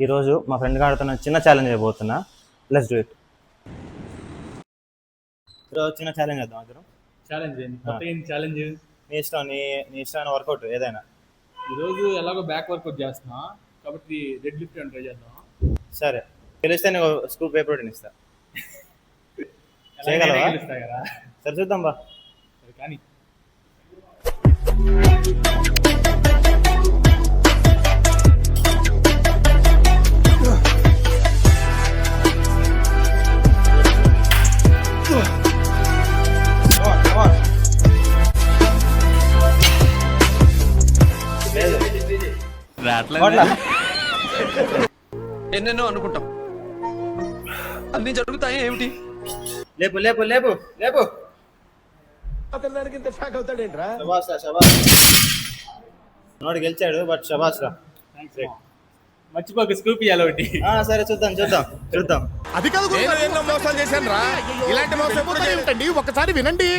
ఈరోజు మా ఫ్రెండ్ గారితో చిన్న ఛాలెంజ్ అయిపోతున్నా. Let's do it. ఈరోజు చిన్న ఛాలెంజ్ చేద్దాం అందరం. ఛాలెంజ్ ఛాలెంజ్ నీ ఇష్టం, నీ ఇష్టమైన వర్కౌట్ ఏదైనా. ఈరోజు ఎలాగో బ్యాక్ వర్కౌట్ చేస్తున్నా కాబట్టి డెడ్ లిఫ్ట్ అని ట్రై చేద్దాం. సరే, గెలిస్తే నీకు స్కూప్ వే ప్రోటీన్ ఇస్తా. చేయగలవా? కదా సరే చూద్దాం బా. సరే కానీ ఎన్నెన్నో అనుకుంటాం, అన్ని జరుగుతాయి ఏమిటి? లేపు లేపు లేపు లేపు. శబాష్ రా, శబాష్. నోడు గెలిచాడు, బట్ శబాష్ రా. మర్చిపోక స్కూప్ ఇవ్వాలి ఒకటి. సరే చూద్దాం చూద్దాం చూద్దాం. అది కాదు, ఎన్నో మోసాలు చేశాను రా. ఇలాంటి మోసం ఎప్పుడు ఏంటండి, ఒకసారి వినండి.